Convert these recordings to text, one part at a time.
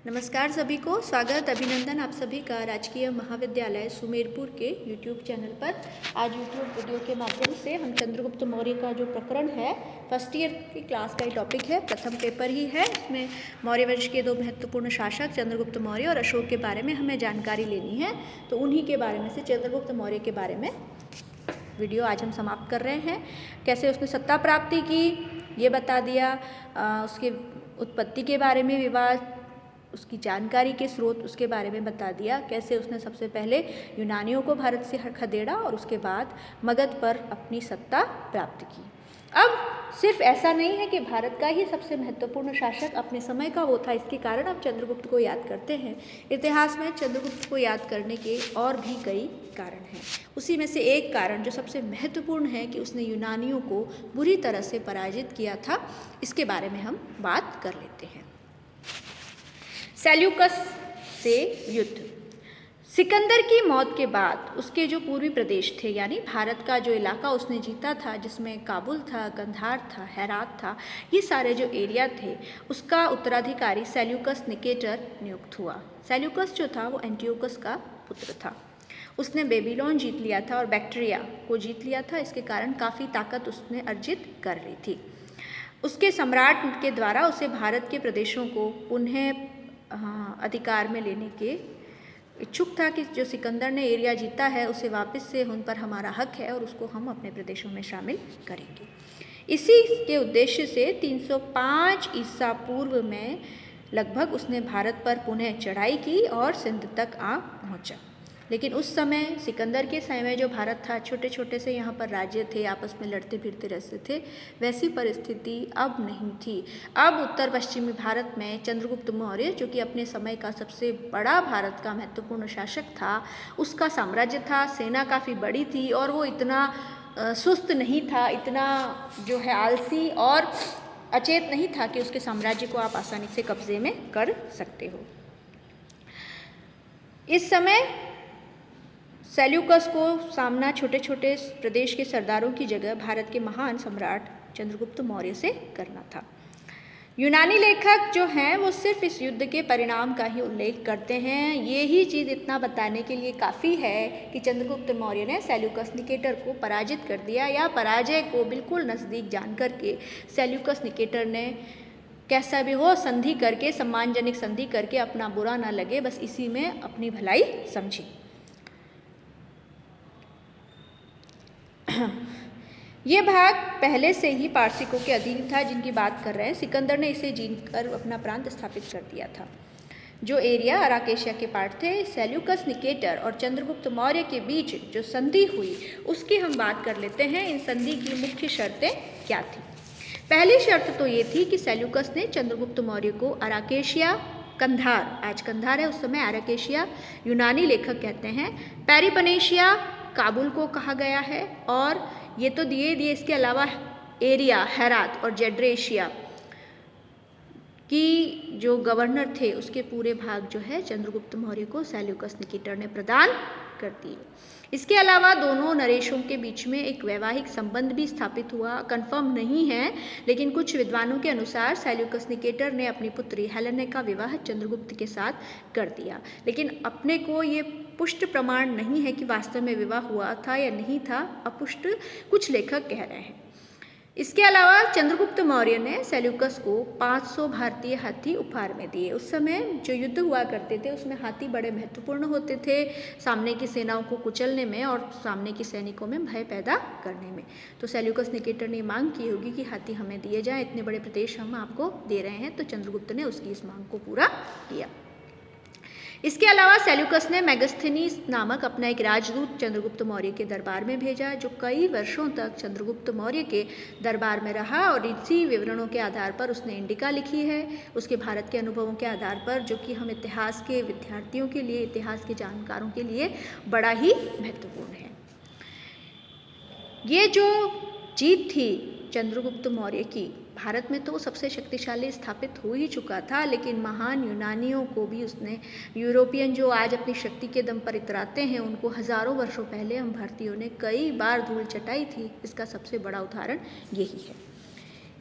नमस्कार सभी को, स्वागत अभिनंदन आप सभी का राजकीय महाविद्यालय सुमेरपुर के YouTube चैनल पर। आज YouTube वीडियो के माध्यम से हम चंद्रगुप्त मौर्य का जो प्रकरण है, फर्स्ट ईयर की क्लास का ही टॉपिक है, प्रथम पेपर ही है। इसमें मौर्य वंश के दो महत्वपूर्ण शासक चंद्रगुप्त मौर्य और अशोक के बारे में हमें जानकारी लेनी है। तो उन्हीं के बारे में से चंद्रगुप्त मौर्य के बारे में वीडियो आज हम समाप्त कर रहे हैं। कैसे उसने सत्ता प्राप्ति की ये बता दिया, उसके उत्पत्ति के बारे में विवाद, उसकी जानकारी के स्रोत उसके बारे में बता दिया। कैसे उसने सबसे पहले यूनानियों को भारत से खदेड़ा और उसके बाद मगध पर अपनी सत्ता प्राप्त की। अब सिर्फ ऐसा नहीं है कि भारत का ही सबसे महत्वपूर्ण शासक अपने समय का वो था, इसके कारण अब चंद्रगुप्त को याद करते हैं। इतिहास में चंद्रगुप्त को याद करने के और भी कई कारण हैं। उसी में से एक कारण जो सबसे महत्वपूर्ण है कि उसने यूनानियों को बुरी तरह से पराजित किया था, इसके बारे में हम बात कर लेते हैं। सेल्यूकस से युद्ध। सिकंदर की मौत के बाद उसके जो पूर्वी प्रदेश थे, यानी भारत का जो इलाका उसने जीता था, जिसमें काबुल था, कंधार था, हेरात था, ये सारे जो एरिया थे, उसका उत्तराधिकारी सेल्यूकस निकेटर नियुक्त हुआ। सेल्यूकस जो था वो एंटियोकस का पुत्र था। उसने बेबीलोन जीत लिया था और बैक्ट्रिया को जीत लिया था। इसके कारण काफ़ी ताकत उसने अर्जित कर ली थी। उसके सम्राट के द्वारा उसे भारत के प्रदेशों को पुनः अधिकार में लेने के इच्छुक था कि जो सिकंदर ने एरिया जीता है उसे वापस से उन पर हमारा हक है और उसको हम अपने प्रदेशों में शामिल करेंगे। इसी के उद्देश्य से 305 ईसा पूर्व में लगभग उसने भारत पर पुनः चढ़ाई की और सिंध तक आ पहुंचा। लेकिन उस समय सिकंदर के समय में जो भारत था, छोटे छोटे से यहाँ पर राज्य थे, आपस में लड़ते फिरते रहते थे, वैसी परिस्थिति अब नहीं थी। अब उत्तर पश्चिमी भारत में चंद्रगुप्त मौर्य, जो कि अपने समय का सबसे बड़ा भारत का महत्वपूर्ण शासक था, उसका साम्राज्य था, सेना काफ़ी बड़ी थी और वो इतना सुस्त नहीं था, इतना जो है आलसी और अचेत नहीं था कि उसके साम्राज्य को आप आसानी से कब्जे में कर सकते हो। इस समय सेल्यूकस को सामना छोटे छोटे प्रदेश के सरदारों की जगह भारत के महान सम्राट चंद्रगुप्त मौर्य से करना था। यूनानी लेखक जो हैं वो सिर्फ इस युद्ध के परिणाम का ही उल्लेख करते हैं। ये ही चीज़ इतना बताने के लिए काफ़ी है कि चंद्रगुप्त मौर्य ने सेल्यूकस निकेटर को पराजित कर दिया, या पराजय को बिल्कुल नज़दीक जान करके सेल्यूकस निकेटर ने कैसा भी हो संधि करके, सम्मानजनक संधि करके, अपना बुरा ना लगे, बस इसी में अपनी भलाई समझी। ये भाग पहले से ही पारसिकों के अधीन था, जिनकी बात कर रहे हैं। सिकंदर ने इसे जीतकर अपना प्रांत स्थापित कर दिया था। जो एरिया अराकेशिया के पार्ट थे, सेल्यूकस निकेटर और चंद्रगुप्त मौर्य के बीच जो संधि हुई उसकी हम बात कर लेते हैं। इन संधि की मुख्य शर्तें क्या थी? पहली शर्त तो ये थी कि सेल्यूकस ने चंद्रगुप्त मौर्य को अराकेशिया, कंधार, आज कंधार है, उस समय अराकेशिया यूनानी लेखक कहते हैं, पेरिपनेशिया काबुल को कहा गया है, और ये तो दिए इसके अलावा एरिया, हेरात और जेड्रेशिया की जो गवर्नर थे उसके पूरे भाग जो है चंद्रगुप्त मौर्य को सेल्यूकस निकेटर ने प्रदान कर दिए। इसके अलावा दोनों नरेशों के बीच में एक वैवाहिक संबंध भी स्थापित हुआ। कंफर्म नहीं है, लेकिन कुछ विद्वानों के अनुसार सेल्यूकस निकेटर ने अपनी पुत्री हेलेना का विवाह चंद्रगुप्त के साथ कर दिया, लेकिन अपने को ये पुष्ट प्रमाण नहीं है कि वास्तव में विवाह हुआ था या नहीं था, अपुष्ट कुछ लेखक कह रहे हैं। इसके अलावा चंद्रगुप्त मौर्य ने सेल्यूकस को 500 भारतीय हाथी उपहार में दिए। उस समय जो युद्ध हुआ करते थे उसमें हाथी बड़े महत्वपूर्ण होते थे, सामने की सेनाओं को कुचलने में और सामने के सैनिकों में भय पैदा करने में। तो सेल्यूकस निकेटर ने मांग की होगी कि हाथी हमें दिए जाएं, इतने बड़े प्रदेश हम आपको दे रहे हैं। तो चंद्रगुप्त ने उसकी इस मांग को पूरा किया। इसके अलावा सेल्यूकस ने मेगास्थनीज नामक अपना एक राजदूत चंद्रगुप्त मौर्य के दरबार में भेजा, जो कई वर्षों तक चंद्रगुप्त मौर्य के दरबार में रहा, और इसी विवरणों के आधार पर उसने इंडिका लिखी है, उसके भारत के अनुभवों के आधार पर, जो कि हम इतिहास के विद्यार्थियों के लिए, इतिहास के जानकारों के लिए बड़ा ही महत्वपूर्ण है। ये जो जीत थी चंद्रगुप्त मौर्य की, भारत में तो सबसे शक्तिशाली स्थापित हो ही चुका था, लेकिन महान यूनानियों को भी उसने, यूरोपियन जो आज अपनी शक्ति के दम पर इतराते हैं, उनको हजारों वर्षों पहले हम भारतीयों ने कई बार धूल चटाई थी। इसका सबसे बड़ा उदाहरण यही है।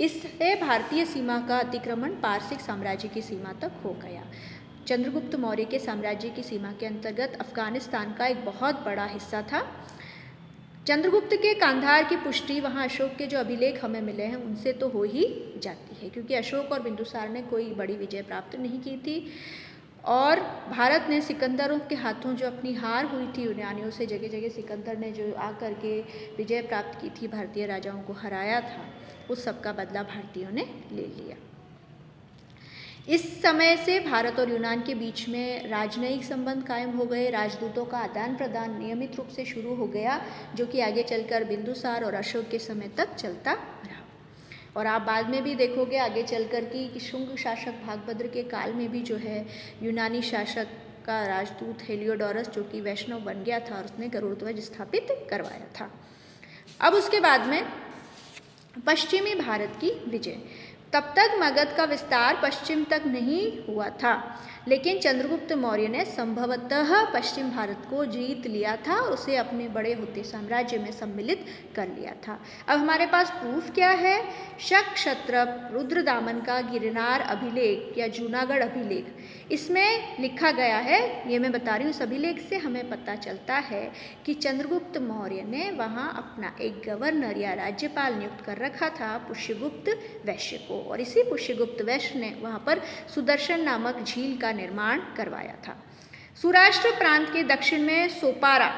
इससे भारतीय सीमा का अतिक्रमण पारसिक साम्राज्य की सीमा तक हो गया। चंद्रगुप्त मौर्य के साम्राज्य की सीमा के अंतर्गत अफगानिस्तान का एक बहुत बड़ा हिस्सा था। चंद्रगुप्त के कांधार की पुष्टि वहाँ अशोक के जो अभिलेख हमें मिले हैं उनसे तो हो ही जाती है, क्योंकि अशोक और बिंदुसार ने कोई बड़ी विजय प्राप्त नहीं की थी और भारत ने सिकंदरों के हाथों जो अपनी हार हुई थी यूनानियों से, जगह जगह सिकंदर ने जो आकर के विजय प्राप्त की थी, भारतीय राजाओं को हराया था, उस सब का बदला भारतीयों ने ले लिया। इस समय से भारत और यूनान के बीच में राजनयिक संबंध कायम हो गए, राजदूतों का आदान प्रदान नियमित रूप से शुरू हो गया, जो कि आगे चलकर बिंदुसार और अशोक के समय तक चलता रहा। और आप बाद में भी देखोगे आगे चलकर कि शुंग शासक भागभद्र के काल में भी जो है यूनानी शासक का राजदूत हेलियोडोरस, जो कि वैष्णव बन गया था और उसने गरुड़ ध्वज स्थापित करवाया था। अब उसके बाद में पश्चिमी भारत की विजय। तब तक मगध का विस्तार पश्चिम तक नहीं हुआ था, लेकिन चंद्रगुप्त मौर्य ने संभवतः पश्चिम भारत को जीत लिया था और उसे अपने बड़े होते साम्राज्य में सम्मिलित कर लिया था। अब हमारे पास प्रूफ क्या है? शक क्षत्रप रुद्रदामन का गिरनार अभिलेख या जूनागढ़ अभिलेख, इसमें लिखा गया है, ये मैं बता रही हूँ, इस अभिलेख से हमें पता चलता है कि चंद्रगुप्त मौर्य ने वहाँ अपना एक गवर्नर या राज्यपाल नियुक्त कर रखा था, पुष्यगुप्त वैश्य को, और इसी पुष्यगुप्त वैश्य ने वहाँ पर सुदर्शन नामक झील का निर्माण करवाया था। सौराष्ट्र प्रांत के दक्षिण में सोपारा,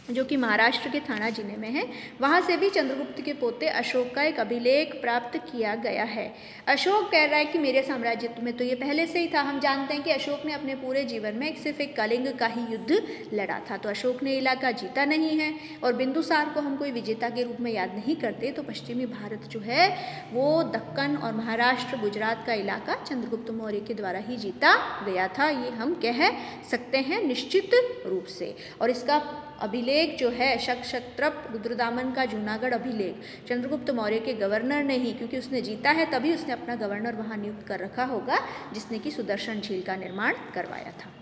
जो कि महाराष्ट्र के थाना जिले में है, वहाँ से भी चंद्रगुप्त के पोते अशोक का एक अभिलेख प्राप्त किया गया है। अशोक कह रहा है कि मेरे साम्राज्य में तो ये पहले से ही था। हम जानते हैं कि अशोक ने अपने पूरे जीवन में सिर्फ एक कलिंग का ही युद्ध लड़ा था, तो अशोक ने इलाका जीता नहीं है, और बिंदुसार को हम कोई विजेता के रूप में याद नहीं करते, तो पश्चिमी भारत जो है वो दक्कन और महाराष्ट्र गुजरात का इलाका चंद्रगुप्त मौर्य के द्वारा ही जीता गया था, ये हम कह सकते हैं निश्चित रूप से। और इसका अभिलेख जो है शक क्षत्रप रुद्रदामन का जूनागढ़ अभिलेख, चंद्रगुप्त मौर्य के गवर्नर ने ही, क्योंकि उसने जीता है तभी उसने अपना गवर्नर वहाँ नियुक्त कर रखा होगा, जिसने कि सुदर्शन झील का निर्माण करवाया था।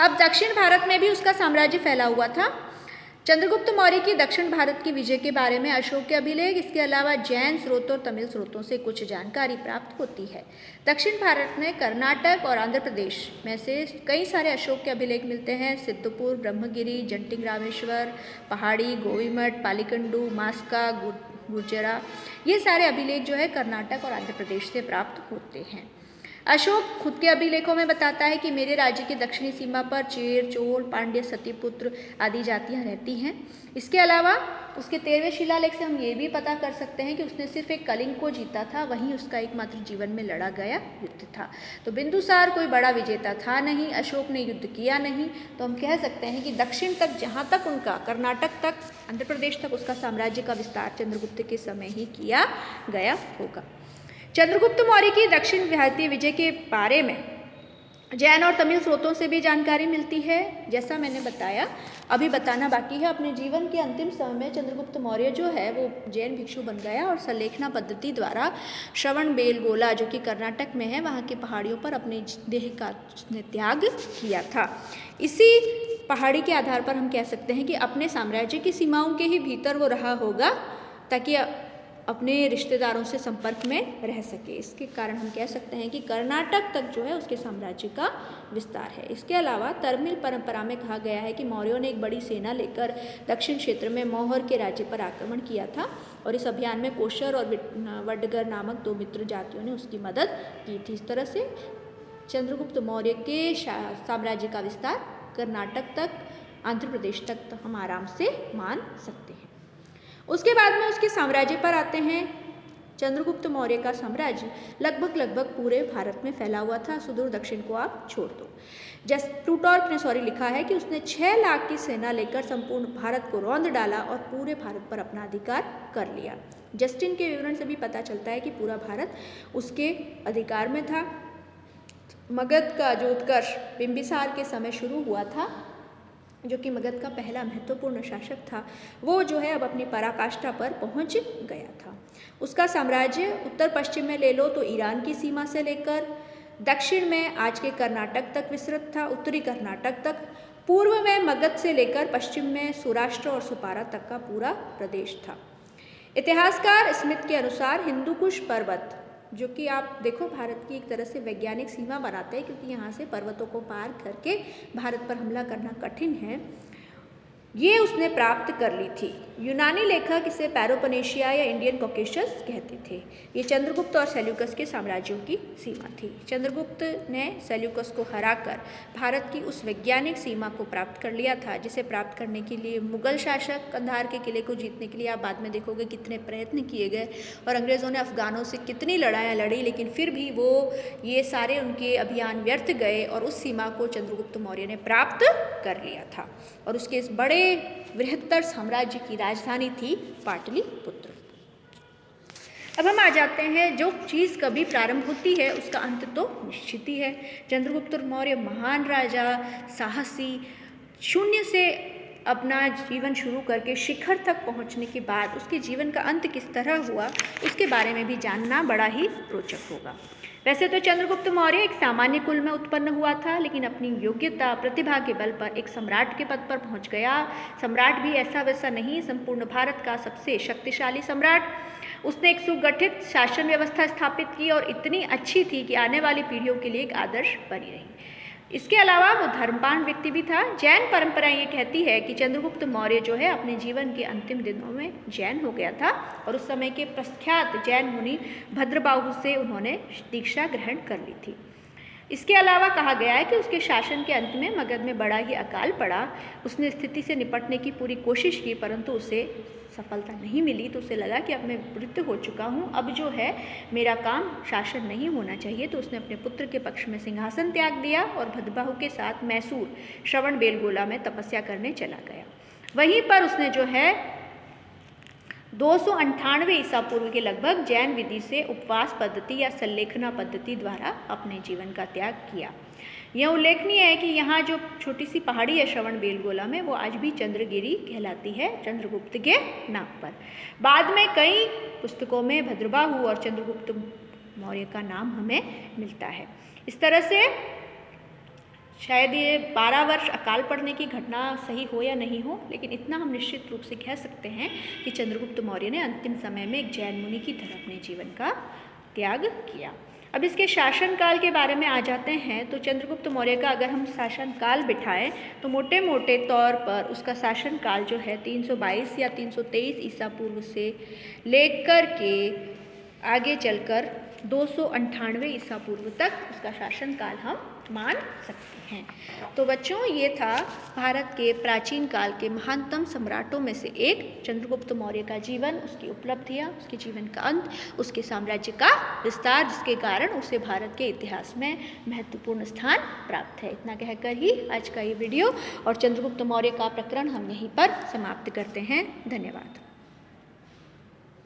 अब दक्षिण भारत में भी उसका साम्राज्य फैला हुआ था। चंद्रगुप्त मौर्य की दक्षिण भारत की विजय के बारे में अशोक के अभिलेख, इसके अलावा जैन स्रोतों और तमिल स्रोतों से कुछ जानकारी प्राप्त होती है। दक्षिण भारत में कर्नाटक और आंध्र प्रदेश में से कई सारे अशोक के अभिलेख मिलते हैं। सिद्धपुर, ब्रह्मगिरी, जंटिंग रामेश्वर, पहाड़ी, गोविमठ, पालीकंडू, मास्का, गुर्जरा, ये सारे अभिलेख जो है कर्नाटक और आंध्र प्रदेश से प्राप्त होते हैं। अशोक खुद के अभिलेखों में बताता है कि मेरे राज्य की दक्षिणी सीमा पर चेर, चोल, पांड्य, सतीपुत्र आदि जातियां रहती हैं। इसके अलावा उसके 13वें शिलालेख से हम ये भी पता कर सकते हैं कि उसने सिर्फ एक कलिंग को जीता था, वहीं उसका एकमात्र जीवन में लड़ा गया युद्ध था। तो बिंदुसार कोई बड़ा विजेता था नहीं, अशोक ने युद्ध किया नहीं, तो हम कह सकते हैं कि दक्षिण तक, जहाँ तक उनका कर्नाटक तक, आंध्र प्रदेश तक उसका साम्राज्य का विस्तार चंद्रगुप्त के समय ही किया गया होगा। चंद्रगुप्त मौर्य की दक्षिण भारतीय विजय के बारे में जैन और तमिल स्रोतों से भी जानकारी मिलती है। जैसा मैंने बताया, अभी बताना बाकी है, अपने जीवन के अंतिम समय में चंद्रगुप्त मौर्य जो है वो जैन भिक्षु बन गया और संलेखना पद्धति द्वारा श्रवण बेलगोला, जो कि कर्नाटक में है, वहाँ की पहाड़ियों पर अपने देह का उसने त्याग किया था। इसी पहाड़ी के आधार पर हम कह सकते हैं कि अपने साम्राज्य की सीमाओं के ही भीतर वो रहा होगा, ताकि अपने रिश्तेदारों से संपर्क में रह सके। इसके कारण हम कह सकते हैं कि कर्नाटक तक जो है उसके साम्राज्य का विस्तार है। इसके अलावा तमिल परंपरा में कहा गया है कि मौर्यों ने एक बड़ी सेना लेकर दक्षिण क्षेत्र में मौहर के राज्य पर आक्रमण किया था, और इस अभियान में कोशर और वडगर नामक 2 मित्र जातियों ने उसकी मदद की थी। इस तरह से चंद्रगुप्त मौर्य के साम्राज्य का विस्तार कर्नाटक तक, आंध्र प्रदेश तक हम आराम से मान सकते हैं। उसके बाद में उसके साम्राज्य पर आते हैं। चंद्रगुप्त मौर्य का साम्राज्य लगभग पूरे भारत में फैला हुआ था, सुदूर दक्षिण को आप छोड़ दो। प्लूटार्क ने लिखा है कि उसने 6 लाख की सेना लेकर संपूर्ण भारत को रौंद डाला और पूरे भारत पर अपना अधिकार कर लिया। जस्टिन के विवरण से भी पता चलता है कि पूरा भारत उसके अधिकार में था। मगध का जो उत्कर्ष बिंबिसार के समय शुरू हुआ था, जो कि मगध का पहला महत्वपूर्ण शासक था, वो जो है अब अपनी पराकाष्ठा पर पहुंच गया था। उसका साम्राज्य उत्तर पश्चिम में ले लो तो ईरान की सीमा से लेकर दक्षिण में आज के कर्नाटक तक विस्तृत था, उत्तरी कर्नाटक तक, पूर्व में मगध से लेकर पश्चिम में सौराष्ट्र और सुपारा तक का पूरा प्रदेश था। इतिहासकार स्मिथ के अनुसार हिंदुकुश पर्वत जो कि आप देखो भारत की एक तरह से वैज्ञानिक सीमा बनाते हैं, क्योंकि यहाँ से पर्वतों को पार करके भारत पर हमला करना कठिन है, ये उसने प्राप्त कर ली थी। यूनानी लेखक इसे पैरोपनेशिया या इंडियन कॉकेशस कहते थे। ये चंद्रगुप्त और सेल्यूकस के साम्राज्यों की सीमा थी। चंद्रगुप्त ने सेल्यूकस को हराकर भारत की उस वैज्ञानिक सीमा को प्राप्त कर लिया था, जिसे प्राप्त करने के लिए मुगल शासक कंधार के किले को जीतने के लिए आप बाद में देखोगे कितने प्रयत्न किए गए और अंग्रेज़ों ने अफगानों से कितनी लड़ाइयाँ लड़ी, लेकिन फिर भी वो ये सारे उनके अभियान व्यर्थ गए और उस सीमा को चंद्रगुप्त मौर्य ने प्राप्त कर लिया था। और उसके इस बड़े बृहत्तर साम्राज्य की राजधानी थी पाटलिपुत्र। अब हम आ जाते हैं, जो चीज़ कभी प्रारंभ होती है उसका अंत तो निश्चित ही है। चंद्रगुप्त मौर्य महान राजा, साहसी, शून्य से अपना जीवन शुरू करके शिखर तक पहुंचने के बाद उसके जीवन का अंत किस तरह हुआ, उसके बारे में भी जानना बड़ा ही रोचक होगा। वैसे तो चंद्रगुप्त मौर्य एक सामान्य कुल में उत्पन्न हुआ था, लेकिन अपनी योग्यता, प्रतिभा के बल पर एक सम्राट के पद पर पहुंच गया। सम्राट भी ऐसा वैसा नहीं, संपूर्ण भारत का सबसे शक्तिशाली सम्राट। उसने एक सुगठित शासन व्यवस्था स्थापित की और इतनी अच्छी थी कि आने वाली पीढ़ियों के लिए एक आदर्श बनी रही। इसके अलावा वो धर्मपान व्यक्ति भी था। जैन परंपरा ये कहती है कि चंद्रगुप्त मौर्य जो है अपने जीवन के अंतिम दिनों में जैन हो गया था और उस समय के प्रख्यात जैन मुनि भद्रबाहु से उन्होंने दीक्षा ग्रहण कर ली थी। इसके अलावा कहा गया है कि उसके शासन के अंत में मगध में बड़ा ही अकाल पड़ा। उसने स्थिति से निपटने की पूरी कोशिश की, परंतु उसे सफलता नहीं मिली। तो उसे लगा कि अब मैं वृद्ध हो चुका हूँ, अब जो है मेरा काम शासन नहीं होना चाहिए। तो उसने अपने पुत्र के पक्ष में सिंहासन त्याग दिया और भद्रबाहु के साथ मैसूर श्रवण बेलगोला में तपस्या करने चला गया। वहीं पर उसने जो है 298 ईसा पूर्व के लगभग जैन विधि से उपवास पद्धति या संलेखना पद्धति द्वारा अपने जीवन का त्याग किया। यह उल्लेखनीय है कि यहाँ जो छोटी सी पहाड़ी है श्रवण बेलगोला में, वो आज भी चंद्रगिरी कहलाती है चंद्रगुप्त के नाम पर। बाद में कई पुस्तकों में भद्रबाहु और चंद्रगुप्त मौर्य का नाम हमें मिलता है। इस तरह से शायद ये 12 वर्ष अकाल पड़ने की घटना सही हो या नहीं हो, लेकिन इतना हम निश्चित रूप से कह सकते हैं कि चंद्रगुप्त मौर्य ने अंतिम समय में एक जैन मुनि की तरह अपने जीवन का त्याग किया। अब इसके शासनकाल के बारे में आ जाते हैं। तो चंद्रगुप्त मौर्य का अगर हम शासनकाल बिठाएं तो मोटे मोटे तौर पर उसका शासनकाल जो है 322 या 323 ईसा पूर्व से लेकर के आगे चलकर 298 ईसा पूर्व तक उसका शासनकाल हम मान सकते हैं। तो बच्चों, ये था भारत के प्राचीन काल के महानतम सम्राटों में से एक चंद्रगुप्त मौर्य का जीवन, उसकी उपलब्धियां, उसके जीवन का अंत, उसके साम्राज्य का विस्तार, जिसके कारण उसे भारत के इतिहास में महत्वपूर्ण स्थान प्राप्त है। इतना कहकर ही आज का ये वीडियो और चंद्रगुप्त मौर्य का प्रकरण हम यहीं पर समाप्त करते हैं। धन्यवाद।